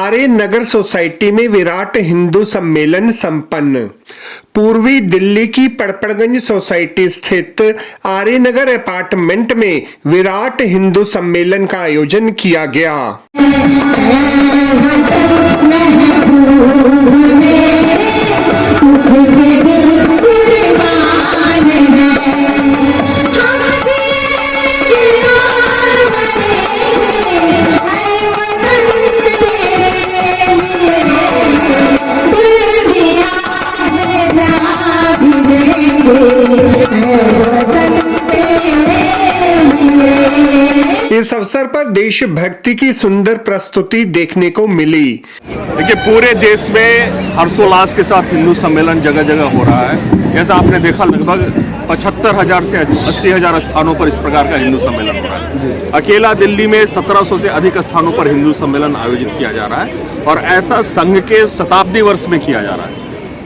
आर्य नगर society में विराट हिंदू सम्मेलन संपन्न। पूर्वी दिल्ली की पड़पड़गंज सोसाइटी स्थित आर्य नगर अपार्टमेंट में विराट हिंदू सम्मेलन का आयोजन किया गया। इस अवसर पर देशभक्ति की सुंदर प्रस्तुति देखने को मिली। देखिए, पूरे देश में हर्षोल्लास के साथ हिंदू सम्मेलन जगह जगह हो रहा है। जैसा आपने देखा, लगभग 75,000 से 80,000 स्थानों पर इस प्रकार का हिंदू सम्मेलन हो रहा है। अकेला दिल्ली में 1700 से अधिक स्थानों पर हिंदू सम्मेलन आयोजित किया जा रहा है और ऐसा संघ के शताब्दी वर्ष में किया जा रहा है।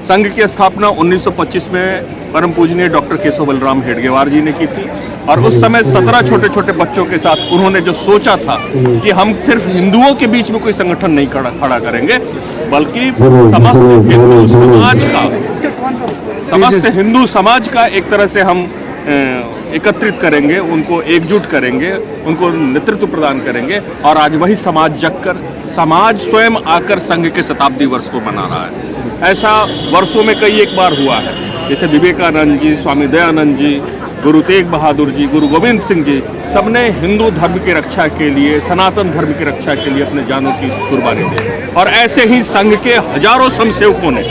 संघ की स्थापना 1925 में परम पूजनीय डॉक्टर केशव बलराम हेडगेवार जी ने की थी और उस समय 17 छोटे छोटे बच्चों के साथ उन्होंने जो सोचा था कि हम सिर्फ हिंदुओं के बीच में कोई संगठन नहीं खड़ा करेंगे, बल्कि समस्त हिंदू समाज का एक तरह से हम एकत्रित करेंगे, उनको एकजुट करेंगे, उनको नेतृत्व प्रदान करेंगे और आज वही समाज जगकर समाज स्वयं आकर संघ के शताब्दी वर्ष को मना रहा है। ऐसा वर्षों में कई एक बार हुआ है, जैसे विवेकानंद जी, स्वामी दयानंद जी, गुरु तेग बहादुर जी, गुरु गोविंद सिंह जी, सबने हिंदू धर्म की रक्षा के लिए, सनातन धर्म की रक्षा के लिए अपने जानों की कुर्बानी दी। और ऐसे ही संघ के हजारों स्वयंसेवकों ने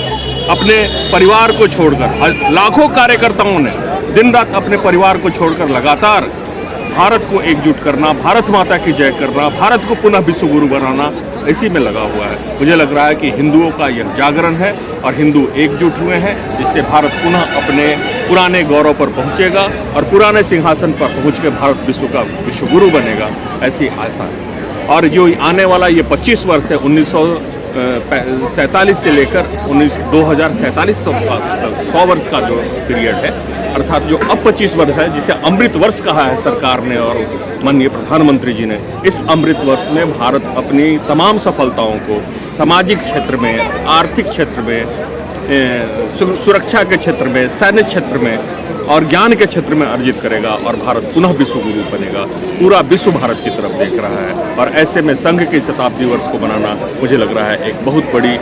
अपने परिवार को छोड़कर, लाखों कार्यकर्ताओं ने दिन रात अपने परिवार को छोड़कर लगातार भारत को एकजुट करना, भारत माता की जय करना, भारत को पुनः विश्व गुरु बनाना, इसी में लगा हुआ है। मुझे लग रहा है कि हिंदुओं का यह जागरण है और हिंदू एकजुट हुए हैं, जिससे भारत पुनः अपने पुराने गौरव पर पहुंचेगा और पुराने सिंहासन पर पहुंच के भारत विश्व का विश्व गुरु बनेगा, ऐसी आशा है। और जो आने वाला ये 25 वर्ष है, 1947 से लेकर 2047 तक 100 वर्ष का जो पीरियड है, अर्थात जो अब 25 वर्ष है, जिसे अमृत वर्ष कहा है सरकार ने और माननीय प्रधानमंत्री जी ने, इस अमृत वर्ष में भारत अपनी तमाम सफलताओं को सामाजिक क्षेत्र में, आर्थिक क्षेत्र में, सुरक्षा के क्षेत्र में, सैन्य क्षेत्र में और ज्ञान के क्षेत्र में अर्जित करेगा और भारत पुनः विश्व गुरु बनेगा। पूरा विश्व भारत की तरफ देख रहा है और ऐसे में संघ के शताब्दी वर्ष को मनाना मुझे लग रहा है एक बहुत बड़ी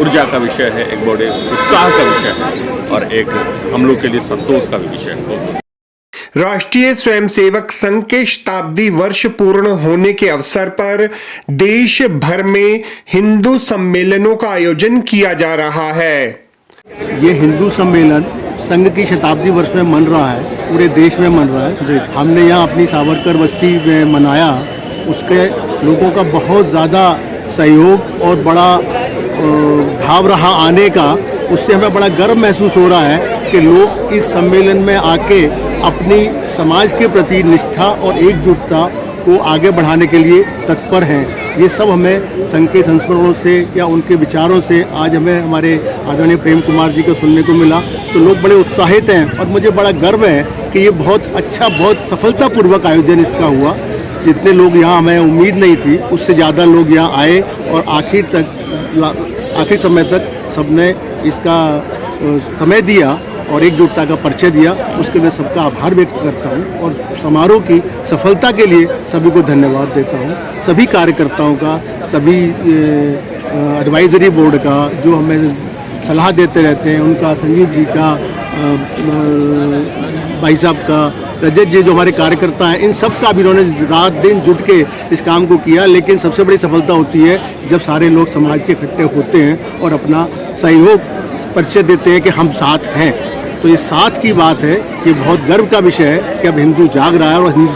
ऊर्जा का विषय है, एक बड़े उत्साह का विषय है और एक हम लोग के लिए संतोष का विषय है। राष्ट्रीय स्वयंसेवक संघ के शताब्दी वर्ष पूर्ण होने के अवसर पर देश भर में हिंदू सम्मेलनों का आयोजन किया जा रहा है। ये हिंदू सम्मेलन संघ की शताब्दी वर्ष में मन रहा है, पूरे देश में मन रहा है। हमने यहाँ अपनी सावरकर बस्ती में मनाया, उसके लोगों का बहुत ज़्यादा सहयोग और बड़ा भाव रहा आने का। उससे हमें बड़ा गर्व महसूस हो रहा है कि लोग इस सम्मेलन में आके अपनी समाज के प्रति निष्ठा और एकजुटता को आगे बढ़ाने के लिए तत्पर हैं। ये सब हमें संघ के संस्मरणों से या उनके विचारों से आज हमें हमारे आदरणीय प्रेम कुमार जी को सुनने को मिला, तो लोग बड़े उत्साहित हैं और मुझे बड़ा गर्व है कि ये बहुत अच्छा, बहुत सफलतापूर्वक आयोजन इसका हुआ। जितने लोग यहाँ, हमें उम्मीद नहीं थी, उससे ज़्यादा लोग यहाँ आए और आखिर समय तक सबने इसका समय दिया और एकजुटता का परिचय दिया। उसके लिए सबका आभार व्यक्त करता हूँ और समारोह की सफलता के लिए सभी को धन्यवाद देता हूँ। सभी कार्यकर्ताओं का, सभी एडवाइजरी बोर्ड का जो हमें सलाह देते रहते हैं, उनका, संजीव जी का, भाई साहब का, रजत जी जो हमारे कार्यकर्ता हैं, इन सब का भी इन्होंने रात दिन जुट के इस काम को किया। लेकिन सबसे बड़ी सफलता होती है जब सारे लोग समाज के इकट्ठे होते हैं और अपना सहयोग परिचय देते हैं कि हम साथ हैं। तो ये साथ की बात है, ये बहुत गर्व का विषय है कि अब हिंदू जाग रहा है और हिंदू।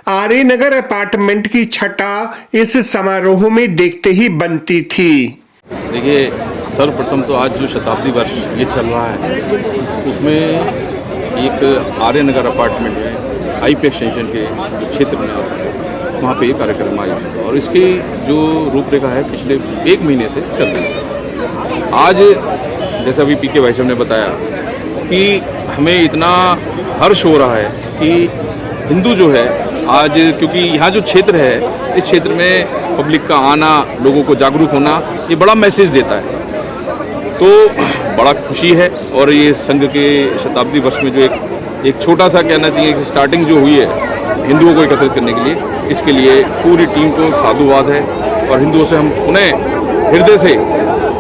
आर्य नगर अपार्टमेंट की छटा इस समारोह में देखते ही बनती थी। देखिए, सर्वप्रथम तो आज जो शताब्दी वर्ष ये चल रहा है, उसमें एक आर्य नगर अपार्टमेंट में आईपी एक्सटेंशन के जो क्षेत्र में, वहाँ पे ये कार्यक्रम आयोजित हुआ और इसकी जो रूपरेखा है पिछले 1 महीने से चल रही है। आज जैसा अभी पीके भाई साहब ने बताया कि हमें इतना हर्ष हो रहा है कि हिंदू जो है आज क्योंकि यहाँ जो क्षेत्र है, इस क्षेत्र में पब्लिक का आना, लोगों को जागरूक होना, ये बड़ा मैसेज देता है। तो बड़ा खुशी है। और ये संघ के शताब्दी वर्ष में जो एक छोटा सा कहना चाहिए कि स्टार्टिंग जो हुई है हिंदुओं को एकत्रित करने के लिए, इसके लिए पूरी टीम को साधुवाद है। और हिंदुओं से हम पुनः हृदय से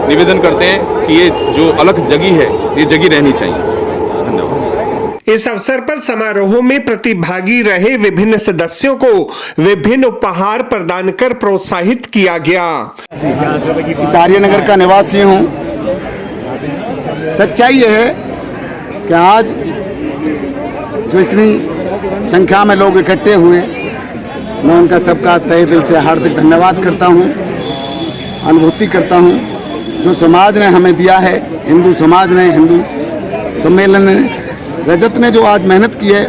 निवेदन करते हैं कि ये जो अलग जगी है, ये जगी रहनी चाहिए। धन्यवाद। इस अवसर पर समारोह में प्रतिभागी रहे विभिन्न सदस्यों को विभिन्न उपहार प्रदान कर प्रोत्साहित किया गया। इस आर्यनगर का निवासी हूँ। सच्चाई यह है कि आज जो इतनी संख्या में लोग इकट्ठे हुए, मैं उनका सबका तहे दिल से हार्दिक धन्यवाद करता हूँ, अनुभूति करता हूँ। जो समाज ने हमें दिया है, हिंदू समाज ने, हिंदू सम्मेलन ने, रजत ने जो आज मेहनत की है,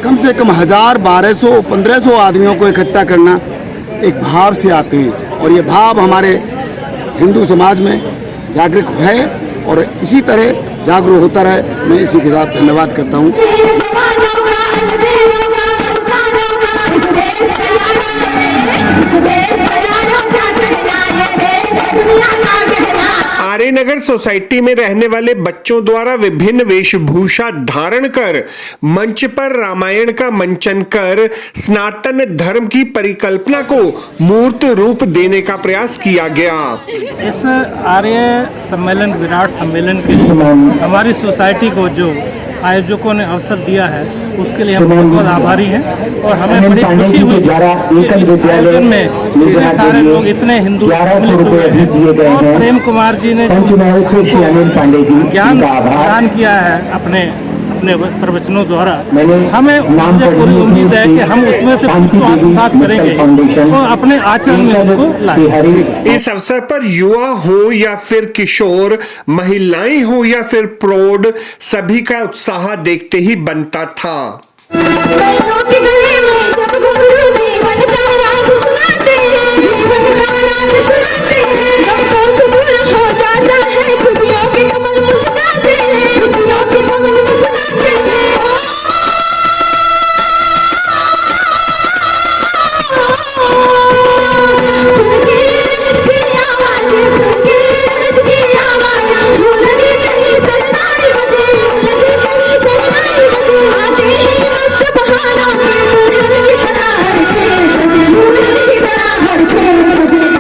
कम से कम 1000, 1200, 1500 आदमियों को इकट्ठा करना एक भाव से आते हैं। और ये भाव हमारे हिंदू समाज में जागरूक है और इसी तरह जागरूक होता रहे। मैं इसी के साथ धन्यवाद करता हूँ। आर्यनगर सोसाइटी में रहने वाले बच्चों द्वारा विभिन्न वेशभूषा धारण कर मंच पर रामायण का मंचन कर सनातन धर्म की परिकल्पना को मूर्त रूप देने का प्रयास किया गया। इस आर्य सम्मेलन, विराट सम्मेलन के लिए हमारी सोसाइटी को जो आयोजकों ने अवसर दिया है, उसके लिए हम बहुत बहुत आभारी हैं। और हमें बड़ी खुशी हुई कि इस आयोजन में इतने सारे लोग, इतने हिंदू सम्मिलित हुए हैं। और प्रेम कुमार जी ने ज्ञान प्रदान किया है अपने प्रवचनों द्वारा, हमें मुझे पूरी उम्मीद है कि हम उसमें से कुछ तो आत्मसात करेंगे और अपने आचरण में उसको लाएंगे। इस अवसर पर युवा हो या फिर किशोर, महिलाएं हो या फिर प्रौढ़, सभी का उत्साह देखते ही बनता था।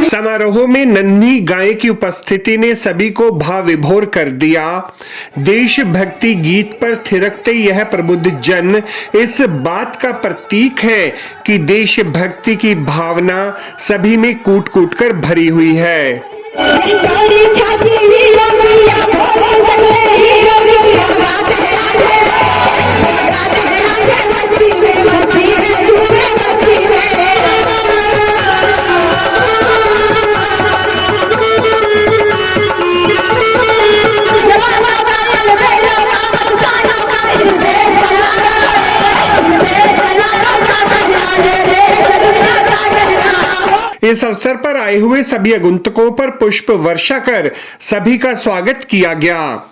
समारोह में नन्ही गाय की उपस्थिति ने सभी को भाव विभोर कर दिया। देशभक्ति गीत पर थिरकते यह प्रबुद्ध जन इस बात का प्रतीक है कि देशभक्ति की भावना सभी में कूट कूट कर भरी हुई है। इस अवसर पर आए हुए सभी आगंतुकों पर पुष्प वर्षा कर सभी का स्वागत किया गया।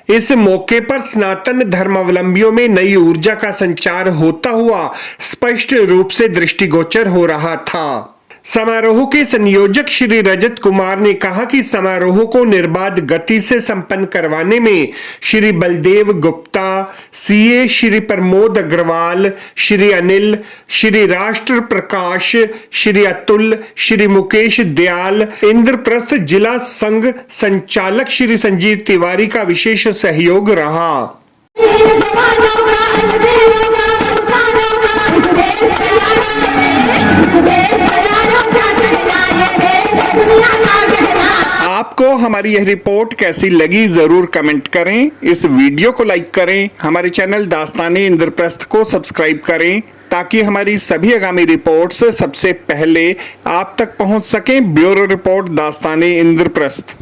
इस मौके पर सनातन धर्मावलंबियों में नई ऊर्जा का संचार होता हुआ स्पष्ट रूप से दृष्टिगोचर हो रहा था। समारोह के संयोजक श्री रजत कुमार ने कहा कि समारोह को निर्बाध गति से संपन्न करवाने में श्री बलदेव गुप्ता, सीए श्री प्रमोद अग्रवाल, श्री अनिल, श्री राष्ट्र प्रकाश, श्री अतुल, श्री मुकेश दयाल, इंद्रप्रस्थ जिला संघ संचालक श्री संजीव तिवारी का विशेष सहयोग रहा। आपको हमारी यह रिपोर्ट कैसी लगी जरूर कमेंट करें। इस वीडियो को लाइक करें, हमारे चैनल दास्ताने इंद्रप्रस्थ को सब्सक्राइब करें ताकि हमारी सभी आगामी रिपोर्ट्स सबसे पहले आप तक पहुंच सकें। ब्यूरो रिपोर्ट दास्ताने इंद्रप्रस्थ।